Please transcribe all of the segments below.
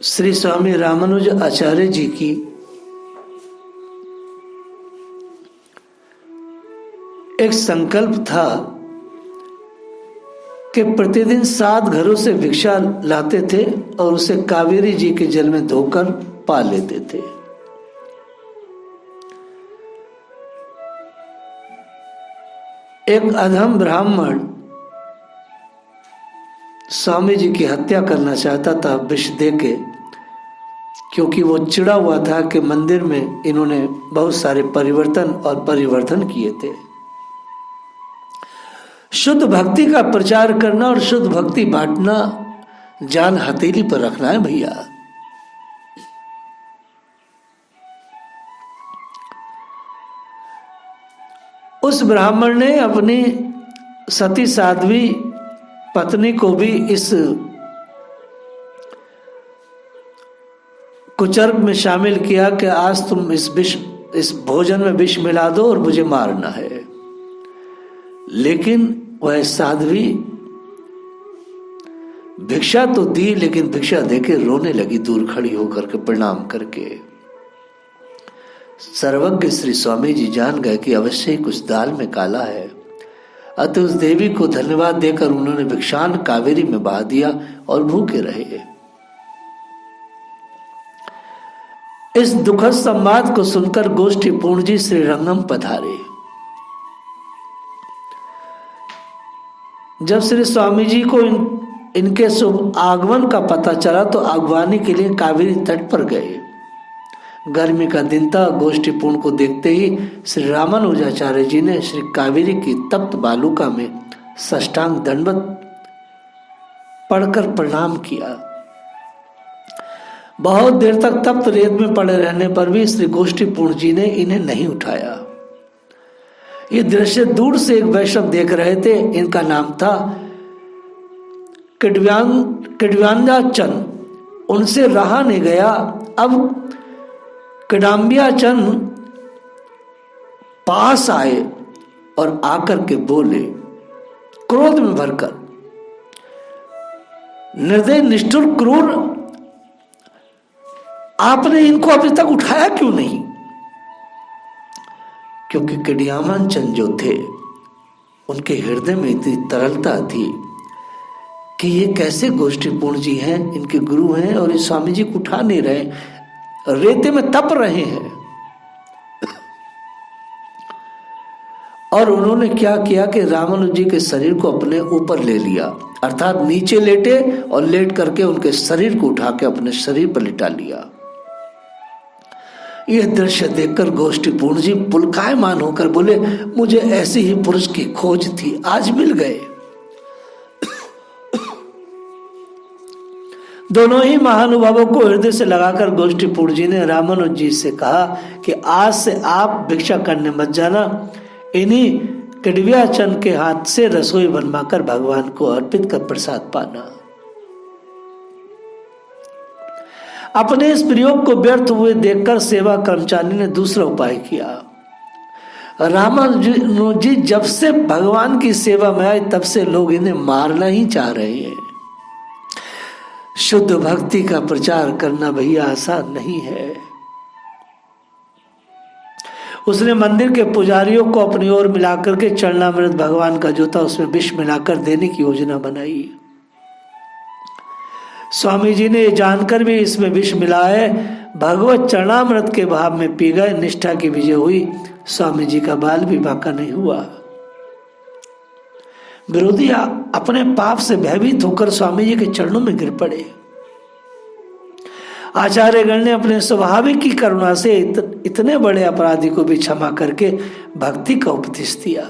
श्री स्वामी रामानुज आचार्य जी की एक संकल्प था कि प्रतिदिन 7 घरों से भिक्षा लाते थे और उसे कावेरी जी के जल में धोकर पा लेते थे। एक अधम ब्राह्मण स्वामी जी की हत्या करना चाहता था विष देके, क्योंकि वो चिढ़ा हुआ था कि मंदिर में इन्होंने बहुत सारे परिवर्तन और परिवर्धन किए थे। शुद्ध भक्ति का प्रचार करना और शुद्ध भक्ति बांटना जान हथेली पर रखना है भैया। उस ब्राह्मण ने अपनी सती साध्वी पत्नी को भी इस कुचर्ग में शामिल किया कि आज तुम इस भोजन में विष मिला दो और मुझे मारना है। लेकिन वह साध्वी भिक्षा तो दी, लेकिन भिक्षा देके रोने लगी, दूर खड़ी होकर के प्रणाम करके। सर्वज्ञ श्री स्वामी जी जान गए कि अवश्य ही कुछ दाल में काला है। अतः उस देवी को धन्यवाद देकर उन्होंने भिक्षान कावेरी में बहा दिया और भूखे रहे। इस दुखद संवाद को सुनकर गोष्ठी पूर्ण जी श्रीरंगम पधारे। जब श्री स्वामी जी को इनके शुभ आगमन का पता चला तो आगवानी के लिए कावेरी तट पर गए। गर्मी का दिन था। गोष्ठी पूर्ण को देखते ही श्री रामानुजाचार्य जी ने श्री कावेरी की तप्त बालुका में साष्टांग दंडवत पढ़कर प्रणाम किया। बहुत देर तक तप्त रेत में पड़े रहने पर भी श्री गोष्ठी पूर्ण जी ने इन्हें नहीं उठाया। ये दृश्य दूर से एक वैष्णव देख रहे थे। इनका नाम था किडव्यांजाचन। उनसे रहा नहीं गया। अब किडाम्बियाचन पास आए और आकर के बोले क्रोध में भरकर, निर्दय निष्ठुर क्रूर, आपने इनको अभी तक उठाया क्यों नहीं? क्योंकि किडियामाचन जो थे उनके हृदय में इतनी तरलता थी कि ये कैसे गोष्ठी पूर्ण जी हैं, इनके गुरु हैं और ये स्वामी जी को उठा नहीं रहे, रेते में तप रहे हैं। और उन्होंने क्या किया कि रामानुज जी के शरीर को अपने ऊपर ले लिया, अर्थात नीचे लेटे और लेट करके उनके शरीर को उठा के अपने शरीर पर लिटा लिया। यह दृश्य देखकर गोष्ठी पूर्ण जी पुलकायमान होकर बोले, मुझे ऐसे ही पुरुष की खोज थी, आज मिल गए। दोनों ही महानुभावों को हृदय से लगाकर गोष्ठी पूर्ण जी ने रामानुज जी से कहा कि आज से आप भिक्षा करने मत जाना, इन्हीं किडव्याचन के हाथ से रसोई बनवाकर भगवान को अर्पित कर प्रसाद पाना। अपने इस प्रयोग को व्यर्थ हुए देखकर सेवा कर्मचारी ने दूसरा उपाय किया। रामानुज जी जब से भगवान की सेवा में आए तब से लोग इन्हें मारना ही चाह रहे हैं। शुद्ध भक्ति का प्रचार करना भैया आसान नहीं है। उसने मंदिर के पुजारियों को अपनी ओर मिलाकर के चरणामृत भगवान का जो था उसमें विष मिलाकर देने की योजना बनाई। स्वामी जी ने जानकर भी इसमें विष मिलाए भगवत चरणामृत के भाव में पी गए। निष्ठा की विजय हुई। स्वामी जी का बाल भी बांका नहीं हुआ। विरोधी अपने पाप से भयभीत होकर स्वामी जी के चरणों में गिर पड़े। आचार्यगण ने अपने स्वाभाविक की करुणा से इतने बड़े अपराधी को भी क्षमा करके भक्ति का उपदेश दिया।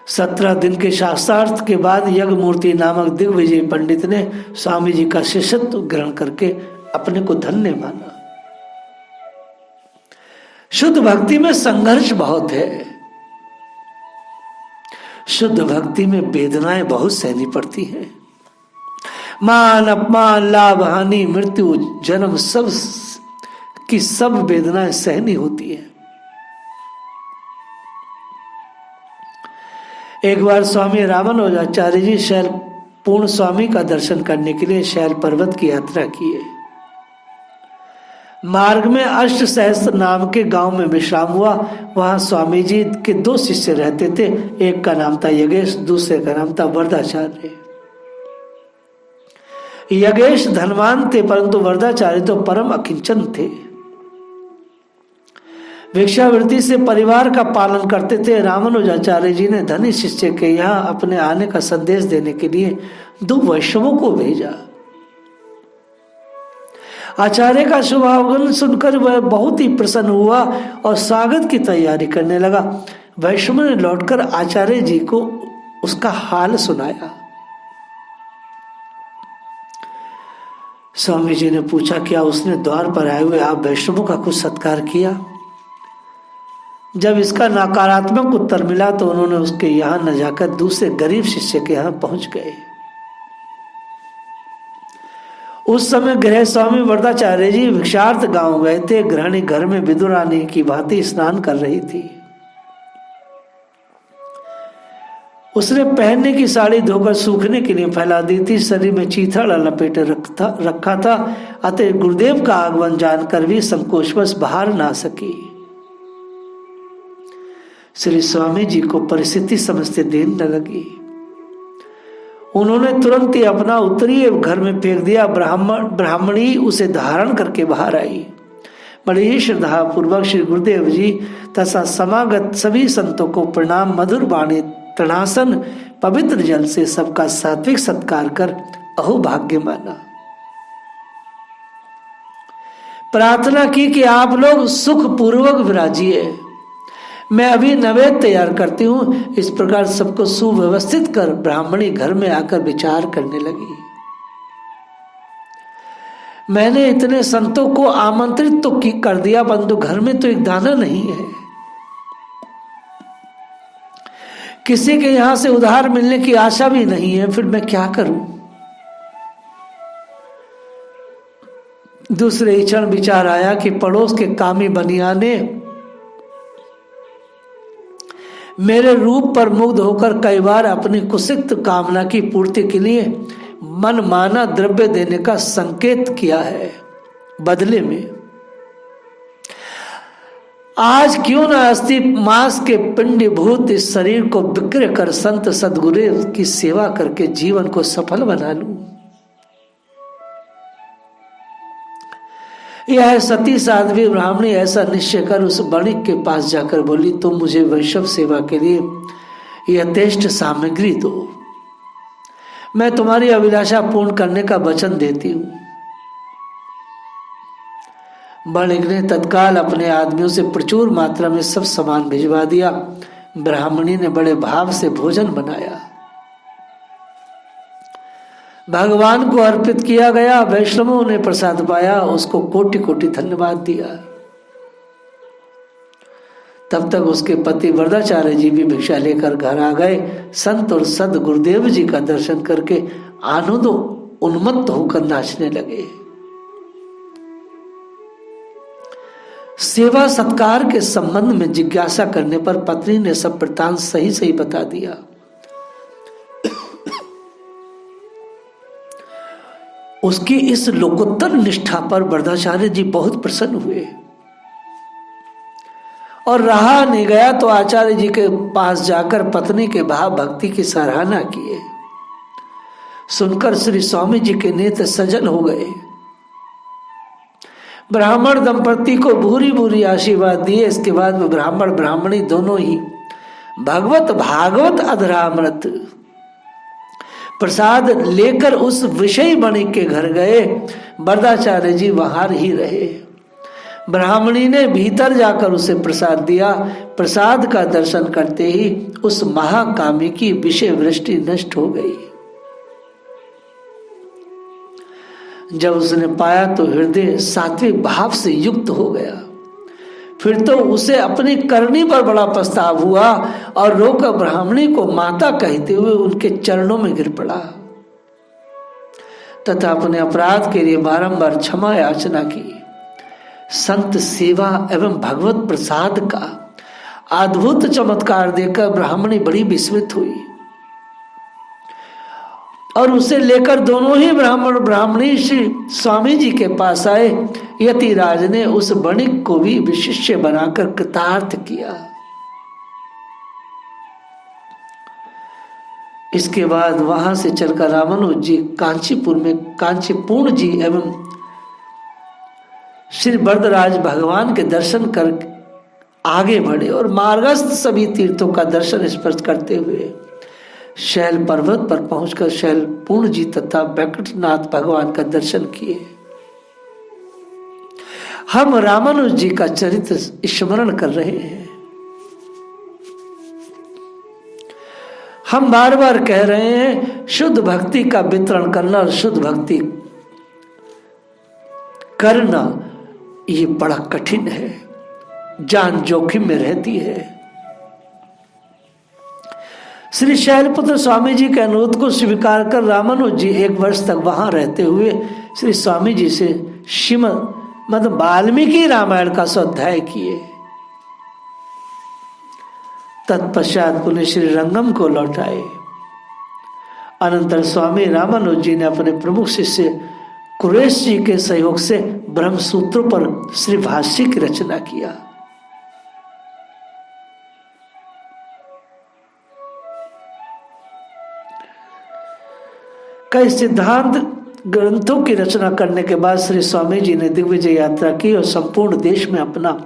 17 दिन के शास्त्रार्थ के बाद यज्ञमूर्ति नामक दिग्विजय पंडित ने स्वामी जी का शिष्यत्व ग्रहण करके अपने को धन्य माना। शुद्ध भक्ति में संघर्ष बहुत है। शुद्ध भक्ति में वेदनाएं बहुत सहनी पड़ती हैं। मान अपमान लाभ हानि मृत्यु जन्म सब की सब वेदनाएं सहनी होती है। एक बार स्वामी रामानुजाचार्य जी शैल पूर्ण स्वामी का दर्शन करने के लिए शैल पर्वत की यात्रा किए। मार्ग में अष्ट सहस्त्र नाम के गांव में विश्राम हुआ। वहां स्वामी जी के 2 शिष्य रहते थे। एक का नाम था यज्ञेश, दूसरे का नाम था वरदाचार्य। यज्ञेश धनवान थे परंतु वरदाचार्य तो परम अकिंचन थे। भिक्षावृत्ति से परिवार का पालन करते थे। रामानुजाचार्य जी ने धनी शिष्य के यहाँ अपने आने का संदेश देने के लिए 2 वैष्णवों को भेजा। आचार्य का शुभागमन सुनकर वह बहुत ही प्रसन्न हुआ और स्वागत की तैयारी करने लगा। वैष्णव ने लौटकर आचार्य जी को उसका हाल सुनाया। स्वामी जी ने पूछा, क्या उसने द्वार पर आए हुए आप वैष्णवों का कुछ सत्कार किया? जब इसका नकारात्मक उत्तर मिला तो उन्होंने उसके यहाँ न जाकर दूसरे गरीब शिष्य के यहाँ पहुंच गए। उस समय गृह स्वामी वरदाचार्य जी भिक्षार्थ गांव गए थे। गृहिणी घर में विदुरानी की भांति स्नान कर रही थी। उसने पहनने की साड़ी धोकर सूखने के लिए फैला दी थी। शरीर में चीथड़ा लपेटे रखा था। अतः गुरुदेव का आगमन जानकर भी संकोचवश बाहर ना सकी। श्री स्वामी जी को परिस्थिति समझते देर न लगी। उन्होंने तुरंत ही अपना उत्तरीय घर में फेंक दिया। ब्राह्मणी उसे धारण करके बाहर आई। बड़ी ही श्रद्धा पूर्वक श्री गुरुदेव जी तथा समागत सभी संतों को प्रणाम, मधुर वाणी, तृणासन, पवित्र जल से सबका सात्विक सत्कार कर अहोभाग्य माना। प्रार्थना की कि आप लोग सुख पूर्वक विराजिए, मैं अभी नैवेद्य तैयार करती हूँ। इस प्रकार सबको सुव्यवस्थित कर ब्राह्मणी घर में आकर विचार करने लगी। मैंने इतने संतों को आमंत्रित तो कर दिया परंतु घर में तो एक दाना नहीं है। किसी के यहां से उधार मिलने की आशा भी नहीं है, फिर मैं क्या करूं? दूसरे ही क्षण विचार आया कि पड़ोस के कामी बनिया ने मेरे रूप पर मुग्ध होकर कई बार अपनी कुसित कामना की पूर्ति के लिए मन माना द्रव्य देने का संकेत किया है। बदले में आज क्यों न अस्थि मांस के पिंडीभूत इस शरीर को विक्रय कर संत सदगुरु की सेवा करके जीवन को सफल बना लूं। यह सती साध्वी ब्राह्मणी ऐसा निश्चय कर उस वणिक के पास जाकर बोली, तुम मुझे वैष्णव सेवा के लिए यथेष्ट सामग्री दो, मैं तुम्हारी अभिलाषा पूर्ण करने का वचन देती हूं। वणिक ने तत्काल अपने आदमियों से प्रचुर मात्रा में सब सामान भिजवा दिया। ब्राह्मणी ने बड़े भाव से भोजन बनाया, भगवान को अर्पित किया गया। वैष्णवों ने प्रसाद पाया, उसको कोटि कोटि धन्यवाद दिया। तब तक उसके पति वरदाचार्य जी भी भिक्षा लेकर घर आ गए। संत और सद गुरुदेव जी का दर्शन करके आनंद उन्मत्त होकर नाचने लगे। सेवा सत्कार के संबंध में जिज्ञासा करने पर पत्नी ने सब वृत्तांत सही सही बता दिया। उसकी इस लोकोत्तर निष्ठा पर वरदाचार्य जी बहुत प्रसन्न हुए और रहा नहीं गया तो आचार्य जी के पास जाकर पत्नी के भाव भक्ति की सराहना किए। सुनकर श्री स्वामी जी के नेत्र सजल हो गए। ब्राह्मण दंपति को भूरी भूरी आशीर्वाद दिए। इसके बाद में ब्राह्मण ब्राह्मणी दोनों ही भगवत भागवत अधरामृत प्रसाद लेकर उस विषय वणिक के घर गए। वरदाचार्य जी वहां ही रहे। ब्राह्मणी ने भीतर जाकर उसे प्रसाद दिया। प्रसाद का दर्शन करते ही उस महाकामी की विषय वृष्टि नष्ट हो गई। जब उसने पाया तो हृदय सात्विक भाव से युक्त हो गया। फिर तो उसे अपनी करनी पर बड़ा पछतावा हुआ और रोकर ब्राह्मणी को माता कहते हुए उनके चरणों में गिर पड़ा तथा अपने अपराध के लिए बारंबार क्षमा याचना की। संत सेवा एवं भगवत प्रसाद का अद्भुत चमत्कार देखकर ब्राह्मणी बड़ी विस्मित हुई और उसे लेकर दोनों ही ब्राह्मण ब्राह्मणी श्री स्वामी जी के पास आए। यतिराज ने उस वणिक को भी विशिष्य बनाकर कृतार्थ किया। इसके बाद वहां से चलकर रामानुज जी कांचीपुर में कांचीपूर्ण जी एवं श्री वरदराज भगवान के दर्शन कर आगे बढ़े और मार्गस्थ सभी तीर्थों का दर्शन स्पर्श करते हुए शैल पर्वत पर पहुंचकर शैल पूर्ण जी तथा वेंकटनाथ भगवान का दर्शन किए। हम रामानुज जी का चरित्र स्मरण कर रहे हैं। हम बार बार कह रहे हैं शुद्ध भक्ति का वितरण करना और शुद्ध भक्ति करना ये बड़ा कठिन है, जान जोखिम में रहती है। श्री शैलपुत्र स्वामी जी के अनुरोध को स्वीकार कर रामानुज जी 1 वर्ष तक वहां रहते हुए श्री स्वामी जी से श्रीमद् वाल्मीकि रामायण का स्वाध्याय किए। तत्पश्चात पुनः श्री रंगम को लौटाए। अनंतर स्वामी रामानुज जी ने अपने प्रमुख शिष्य कुरेश जी के सहयोग से ब्रह्मसूत्रों पर श्री भाष्य की रचना किया। कई सिद्धांत ग्रंथों की रचना करने के बाद श्री स्वामी जी ने दिग्विजय यात्रा की और संपूर्ण देश में अपना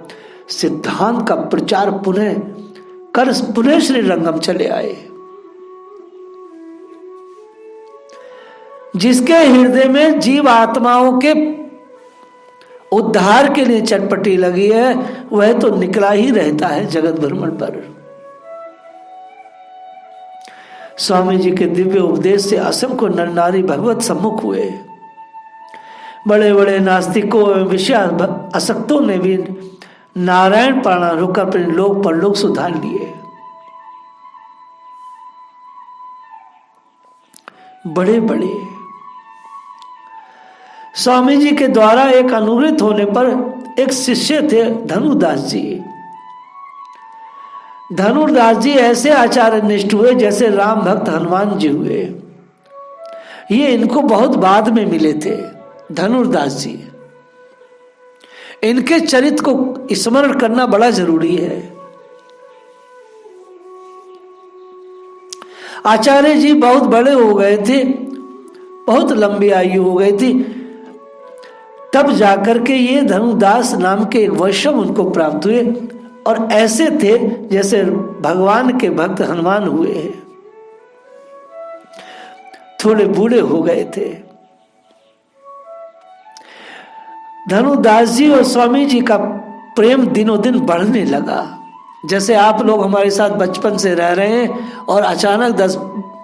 सिद्धांत का प्रचार पुनः श्री रंगम चले आए। जिसके हृदय में जीव आत्माओं के उद्धार के लिए चटपटी लगी है वह तो निकला ही रहता है जगत भ्रमण पर। स्वामी जी के दिव्य उपदेश से असंख्य नर नारी भगवत सम्मुख हुए। बड़े बड़े नास्तिकों एवं विषय आसक्तों ने भी नारायण प्राणायाम होकर अपने लोक परलोक सुधार लिए। बड़े बड़े स्वामी जी के द्वारा एक अनुग्रहित होने पर एक शिष्य थे धनुदास जी। धनुर्दास जी ऐसे आचार्य निष्ठ हुए जैसे राम भक्त हनुमान जी हुए। ये इनको बहुत बाद में मिले थे धनुर्दास जी। इनके चरित्र को स्मरण करना बड़ा जरूरी है। आचार्य जी बहुत बड़े हो गए थे, बहुत लंबी आयु हो गई थी, तब जाकर के ये धनुदास नाम के एक वैष्णव उनको प्राप्त हुए और ऐसे थे जैसे भगवान के भक्त हनुमान हुए हैं। थोड़े बूढ़े हो गए थे। धनुदास जी और स्वामी जी का प्रेम दिनों दिन बढ़ने लगा। जैसे आप लोग हमारे साथ बचपन से रह रहे हैं और अचानक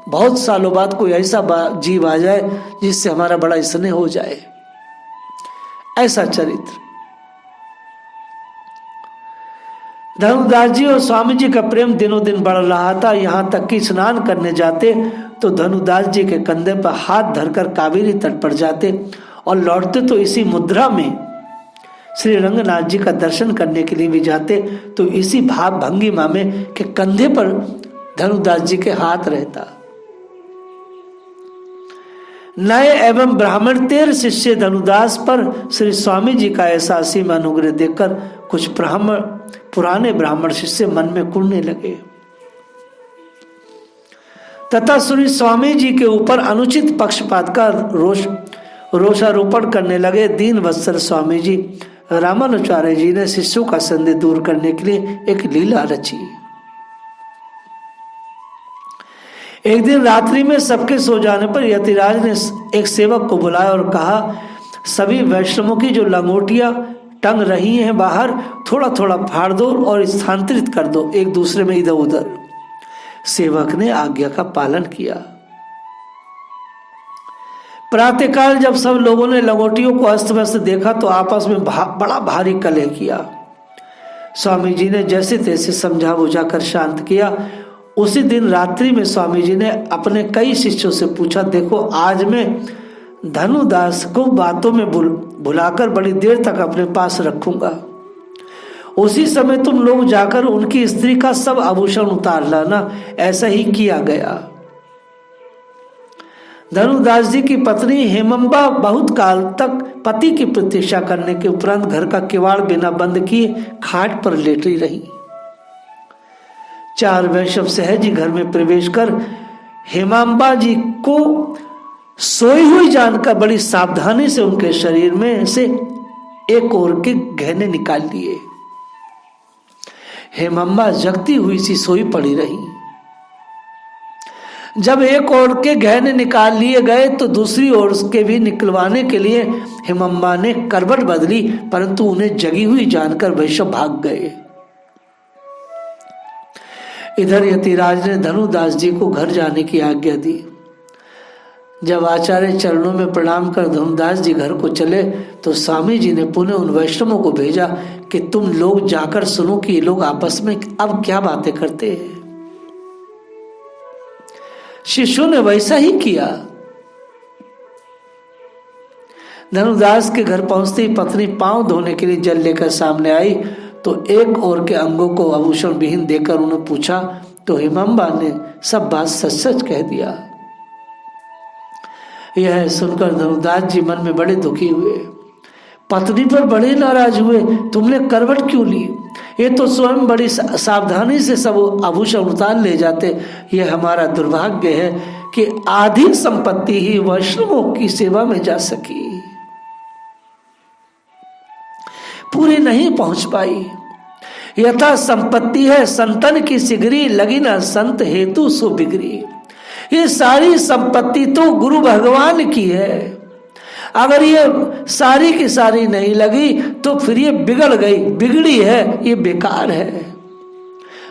बहुत सालों बाद कोई ऐसा जीव आ जाए जिससे हमारा बड़ा स्नेह हो जाए, ऐसा चरित्र। धनुदास जी और स्वामी जी का प्रेम दिनों दिन बढ़ रहा था। यहां तक कि स्नान करने जाते तो धनुदास जी के कंधे पर हाथ धरकर कावेरी तट पर जाते और लौटते तो इसी मुद्रा में श्री रंगनाथ जी का दर्शन करने के लिए भी जाते तो इसी भाव भंगिमा में के कंधे पर धनुदास जी के हाथ रहता। नए एवं ब्राह्मण 13 शिष्य धनुदास पर श्री स्वामी जी का ऐसा असीम अनुग्रह देखकर कुछ पुराने ब्राह्मण शिष्य मन में कुढ़ने लगे तथा श्री स्वामी जी के ऊपर अनुचित पक्षपात का रोषारोपण करने लगे। दीन वत्सल स्वामी जी रामानुचार्य जी ने शिष्यों का संदेह दूर करने के लिए एक लीला रची। एक दिन रात्रि में सबके सो जाने पर यतिराज ने एक सेवक को बुलाया और कहा, सभी वैष्णवों की जो लंगोटियां टंग रही हैं बाहर थोड़ा थोड़ा फाड़ दो और स्थानांतरित कर दो एक दूसरे में इधर उधर। सेवक ने आज्ञा का पालन किया। प्रातःकाल जब सब लोगों ने लंगोटियों को अस्त व्यस्त देखा तो आपस में बड़ा भारी कलह किया। स्वामी जी ने जैसे तैसे समझा बुझाकर शांत किया। उसी दिन रात्रि में स्वामी जी ने अपने कई शिष्यों से पूछा, देखो आज मैं धनुदास को बातों में भुलाकर बड़ी देर तक अपने पास रखूंगा। उसी समय तुम लोग जाकर उनकी स्त्री का सब आभूषण उतार लाना। ऐसा ही किया गया। धनुदास जी की पत्नी हेमंबा बहुत काल तक पति की प्रतीक्षा करने के उपरांत घर का किवाड़ बिना बंद किए खाट पर लेटी रही। 4 वैष्णव सहज ही घर में प्रवेश कर हेमांबा जी को सोई हुई जानकर बड़ी सावधानी से उनके शरीर में से एक ओर के गहने निकाल लिए। हेमांबा जगती हुई सी सोई पड़ी रही। जब एक ओर के गहने निकाल लिए गए तो दूसरी ओर के भी निकलवाने के लिए हेमंबा ने करवट बदली, परंतु उन्हें जगी हुई जानकर वैश्य भाग गए। इधर यतिराज ने धनुदास जी को घर जाने की आज्ञा दी। जब आचार्य चरणों में प्रणाम कर धनुदास जी घर को चले तो स्वामी जी ने पुनः उन वैष्णवों को भेजा कि तुम लोग जाकर सुनो कि ये लोग आपस में अब क्या बातें करते हैं। शिष्यों ने वैसा ही किया। धनुदास के घर पहुंचते ही पत्नी पांव धोने के लिए जल लेकर सामने आई तो एक और के अंगों को आभूषण विहीन देकर उन्हें पूछा तो हेमंबा ने सब बात सच सच कह दिया। यह सुनकर धनुदास जी मन में बड़े दुखी हुए, पत्नी पर बड़े नाराज हुए। तुमने करवट क्यों ली? ये तो स्वयं बड़ी सावधानी से सब आभूषण उतार ले जाते। यह हमारा दुर्भाग्य है कि आधी संपत्ति ही वैष्णवों की सेवा में जा सकी, पूरी नहीं पहुंच पाई। यथा संपत्ति है संतन की सिगरी, लगी ना संत हेतु सो बिगड़ी। ये सारी संपत्ति तो गुरु भगवान की है, अगर ये सारी की सारी नहीं लगी तो फिर ये बिगड़ गई, बिगड़ी है, ये बेकार है।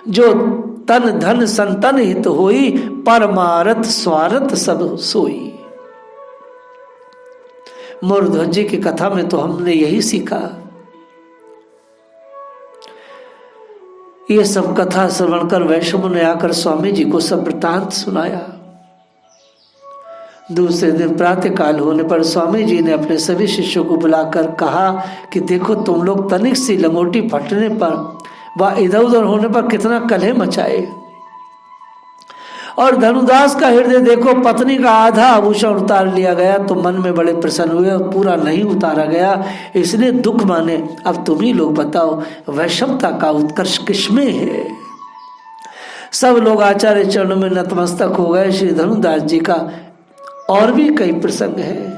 जो तन धन संतन हित होई, परमारथ स्वार्थ सब सोई। मोरध्वज जी की कथा में तो हमने यही सीखा। ये सब कथा श्रवण कर वैष्णव ने आकर स्वामी जी को सब वृतांत सुनाया। दूसरे दिन प्रातः काल होने पर स्वामी जी ने अपने सभी शिष्यों को बुलाकर कहा कि देखो तुम लोग तनिक सी लंगोटी फटने पर व इधर उधर होने पर कितना कलह मचाए, और धनुदास का हृदय देखो, पत्नी का आधा आभूषण उतार लिया गया तो मन में बड़े प्रसन्न हुए और पूरा नहीं उतारा गया, इसलिए दुख माने। अब तुम ही लोग बताओ वैष्णवता का उत्कर्ष किसमें है? सब लोग आचार्य चरणों में नतमस्तक हो गए। श्री धनुदास जी का और भी कई प्रसंग हैं।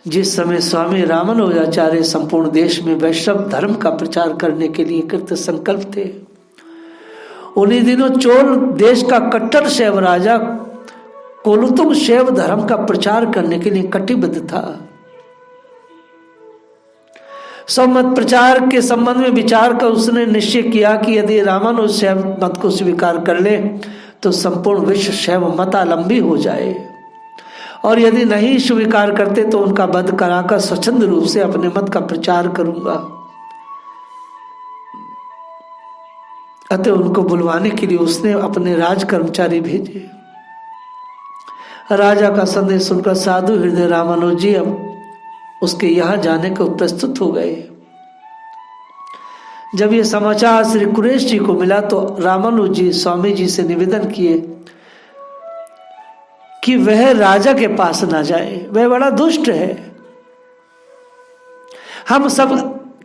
जिस समय स्वामी रामानुजाचार्य संपूर्ण देश में वैष्णव धर्म का प्रचार करने के लिए कृत संकल्प थे, उन्हीं दिनों चोल देश का कट्टर शैव राजा कोलुतुंग शैव धर्म का प्रचार करने के लिए कटिबद्ध था। स्वमत प्रचार के संबंध में विचार कर उसने निश्चय किया कि यदि रामानुज शैव मत को स्वीकार कर ले तो संपूर्ण विश्व शैव मतालंबी हो जाए, और यदि नहीं स्वीकार करते तो उनका वध कराकर स्वच्छंद रूप से अपने मत का प्रचार करूंगा। अतः उनको बुलवाने के लिए उसने अपने राज कर्मचारी भेजे। राजा का संदेश सुनकर साधु हृदय रामानुज जी अब उसके यहां जाने को प्रस्तुत हो गए। जब ये समाचार श्री कुरेश जी को मिला तो रामानुज जी स्वामी जी से निवेदन किए कि वह राजा के पास ना जाए, वह बड़ा दुष्ट है। हम सब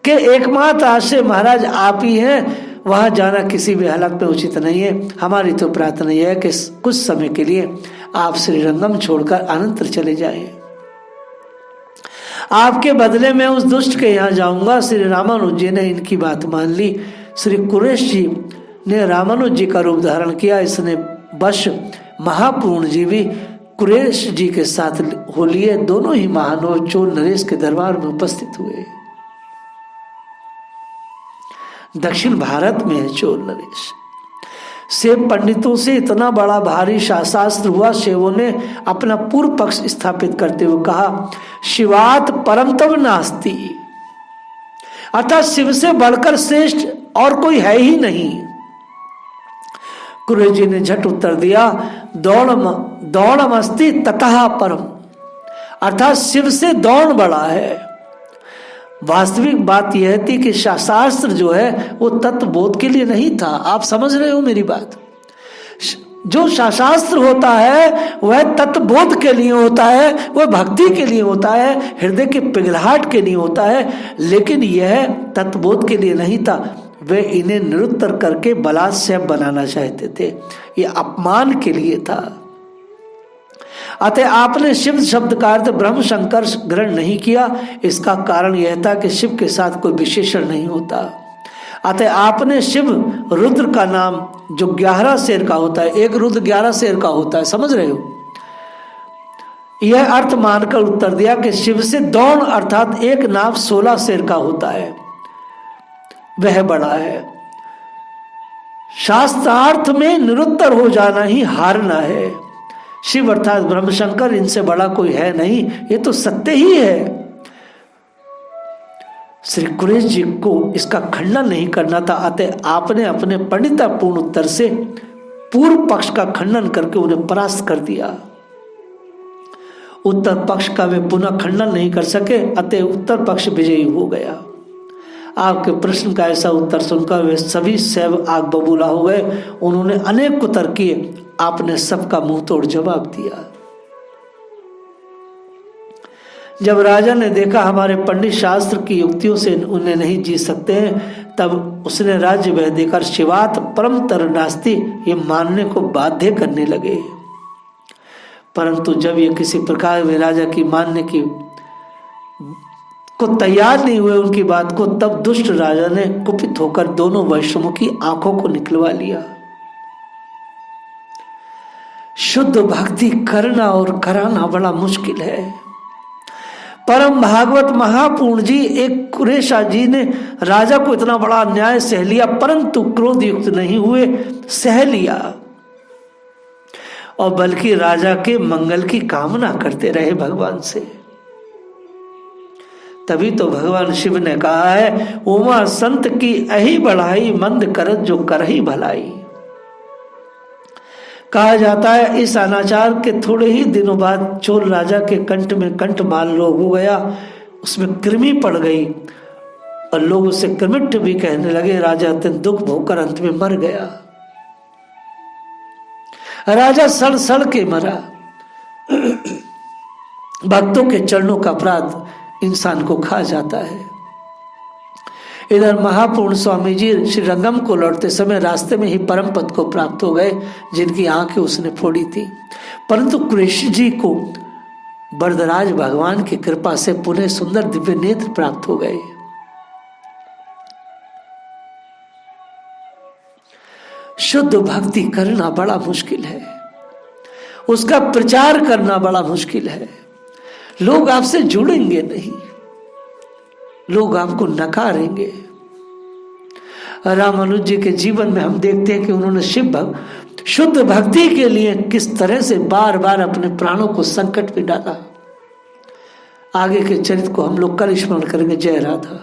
के एकमात्र आश्रय महाराज आप ही हैं, वहां जाना किसी भी हालत में उचित नहीं है। हमारी तो प्रार्थना यह है कि कुछ समय के लिए आप श्रीरंगम छोड़कर अनंतर चले जाएं। आपके बदले में उस दुष्ट के यहाँ जाऊंगा। श्री रामानुज जी ने इनकी बात मान ली। श्री कुरेश जी ने रामानुज जी का रूप धारण किया। इसने वश महापूर्ण जी भी कुरेश जी के साथ हो लिए। दोनों ही महानोर चोल नरेश के दरबार में उपस्थित हुए। दक्षिण भारत में है चोल नरेश। सेव पंडितों से इतना बड़ा भारी शास्त्र हुआ। सेवों ने अपना पूर्व पक्ष स्थापित करते हुए कहा, शिवात परमतम नास्ति, अर्थात शिव से बढ़कर श्रेष्ठ और कोई है ही नहीं। कुरेश जी ने झट उत्तर दिया, दौड़म अस्ति ततः परम, अर्थात शिव से दौड़ बड़ा है। वास्तविक बात यह थी कि शास्त्र जो है वो तत्वबोध के लिए नहीं था। आप समझ रहे हो मेरी बात? जो शास्त्र होता है वह तत्वबोध के लिए होता है, वह भक्ति के लिए होता है, हृदय के पिघलाहट के लिए होता है, लेकिन यह तत्वबोध के लिए नहीं था। वे इन्हें निरुत्तर करके बलात्सय बनाना चाहते थे, ये अपमान के लिए था। अतः आपने शिव शब्द का अर्थ ब्रह्म शंकर ग्रहण नहीं किया। इसका कारण यह था कि शिव के साथ कोई विशेषण नहीं होता। अतः आपने शिव रुद्र का नाम, जो 11 शेर का होता है, एक रुद्र 11 शेर का होता है, समझ रहे हो, यह अर्थ मानकर उत्तर दिया कि शिव से दौड़ अर्थात एक नाम 16 शेर का होता है, वह बड़ा है। शास्त्रार्थ में निरुत्तर हो जाना ही हारना है। शिव अर्थात ब्रह्मशंकर, इनसे बड़ा कोई है नहीं, ये तो सत्य ही है। श्री कुरेश जी को इसका खंडन नहीं करना था, अतः आपने अपने पंडितापूर्ण उत्तर से पूर्व पक्ष का खंडन करके उन्हें परास्त कर दिया। उत्तर पक्ष का वे पुनः खंडन नहीं कर सके, अतः उत्तर पक्ष विजयी हो गया। आपके प्रश्न का ऐसा उत्तर सुनकर वे सभी सैव आग बबूला हो गए। उन्होंने अनेक उत्तर किए, आपने सबका मुंह तोड़ जवाब दिया। जब राजा ने देखा हमारे पंडित शास्त्र की युक्तियों से उन्हें नहीं जीत सकते हैं, तब उसने राज्य वह देकर शिवात परम तर नास्ति ये मानने को बाध्य करने लगे। परंतु जब ये किसी प्रकार वे राजा की मानने की को तैयार नहीं हुए उनकी बात को, तब दुष्ट राजा ने कुपित होकर दोनों वैष्णवों की आंखों को निकलवा लिया। शुद्ध भक्ति करना और कराना बड़ा मुश्किल है। परम भागवत महापूर्ण जी, एक कुरेशा जी ने राजा को इतना बड़ा अन्याय सह लिया, परंतु क्रोध युक्त नहीं हुए, सह लिया और बल्कि राजा के मंगल की कामना करते रहे भगवान से। तभी तो भगवान शिव ने कहा है, उमा संत की अहि बढ़ाई, मंद करत जो करही भलाई। कहा जाता है इस अनाचार के थोड़े ही दिनों बाद चोल राजा के कंठ में कंठमाल रोग हो गया, उसमें कृमि पड़ गई और लोग उसे कृमिट्ठ भी कहने लगे। राजा अत्यंत दुख भोगकर अंत में मर गया। राजा सड़ सड़ के मरा। भक्तों के चरणों का अपराध इंसान को खा जाता है। इधर महापूर्ण स्वामी जी श्री रंगम को लौटते समय रास्ते में ही परम पद को प्राप्त हो गए, जिनकी आंखें उसने फोड़ी थी। परंतु कुरेश जी को वरदराज भगवान की कृपा से पुनः सुंदर दिव्य नेत्र प्राप्त हो गए। शुद्ध भक्ति करना बड़ा मुश्किल है, उसका प्रचार करना बड़ा मुश्किल है। लोग आपसे जुड़ेंगे नहीं, लोग आपको नकारेंगे। रामानुज जी के जीवन में हम देखते हैं कि उन्होंने शुद्ध भक्ति के लिए किस तरह से बार बार अपने प्राणों को संकट में डाला। आगे के चरित्र को हम लोग कल स्मरण करेंगे। जय राधा।